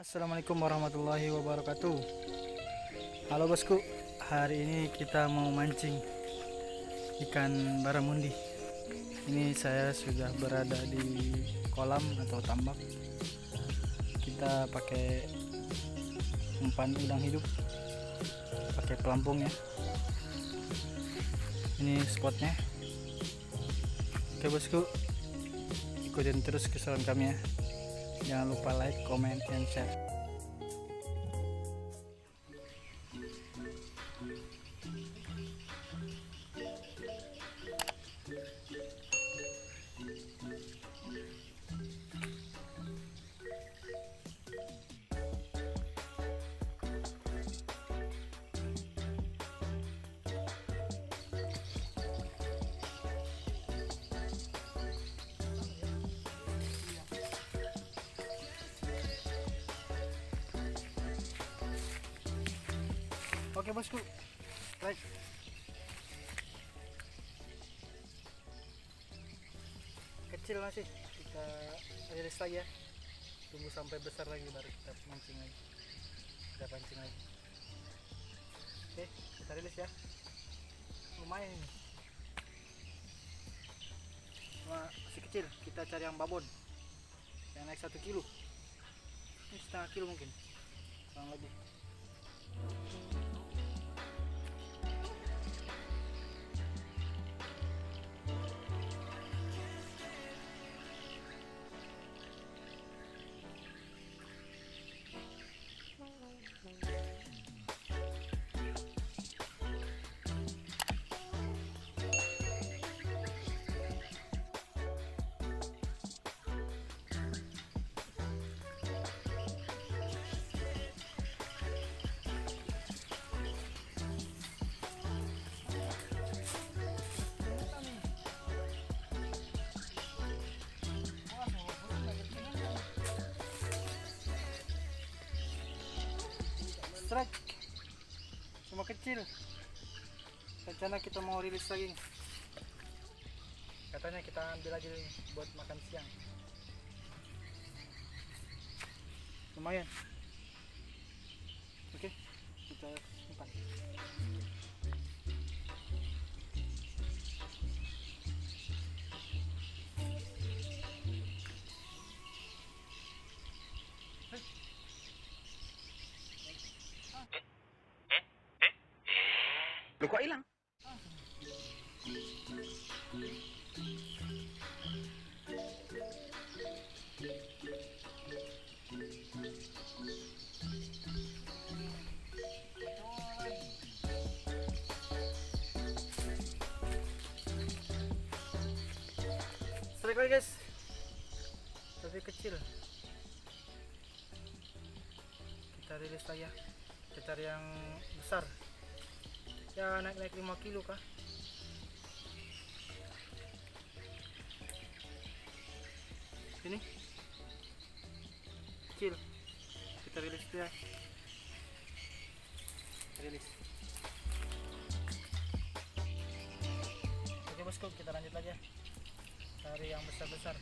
Assalamualaikum warahmatullahi wabarakatuh. Halo bosku, hari ini kita mau mancing ikan baramundi. Ini saya sudah berada di kolam atau tambak. Kita pakai umpan udang hidup, pakai pelampung ya. Ini spotnya. Oke bosku, ikutin terus keseruan kami ya. Jangan lupa like, comment, and share. Oke bosku, baik. Kecil masih, kita rilis lagi ya. Tunggu sampai besar lagi baru kita mancing lagi. Kita pancing lagi. Oke, kita rilis ya. Lumayan ini. Cuma masih kecil, kita cari yang babon. Yang naik 1 kilo. Ini setengah kilo mungkin. Kurang lebih. Strike cuma kecil. Rencana kita mau rilis lagi nih. Katanya kita ambil lagi nih buat makan siang. Lumayan. Oke, kita simpan. Loh kok hilang? Strike lagi guys, tapi kecil. Kita rilis lagi ya. Kita cari yang besar. Ya naik 5 kilo kah? Ini kecil, kita rilis dia. Rilis. Oke bosku, kita lanjut lagi ya, cari yang besar-besar.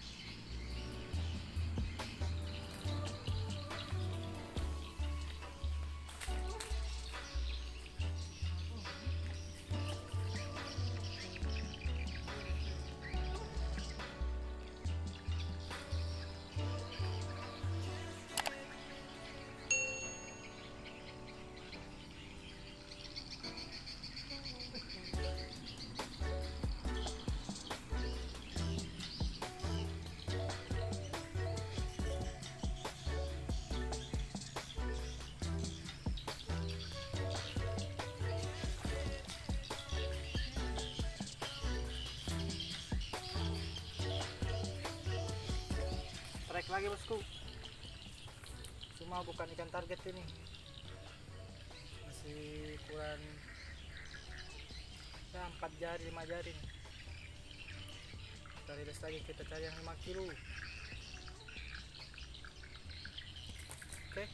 Strike lagi bosku, cuma bukan ikan target ini, masih kurang ya 4 jari 5 jari nih. Kita rilis lagi, kita cari yang 5 kilo. Oke.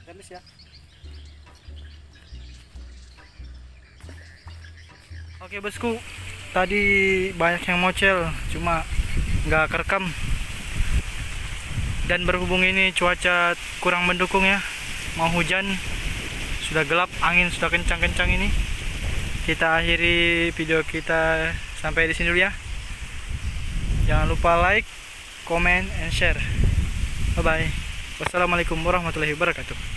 Rilis ya. Oke bosku, tadi banyak yang mocel, cuma nggak kerekam. Dan berhubung ini cuaca kurang mendukung ya, mau hujan, sudah gelap, angin sudah kencang-kencang ini. Kita akhiri video kita sampai di sini dulu ya. Jangan lupa like, comment, and share. Bye bye. Wassalamualaikum warahmatullahi wabarakatuh.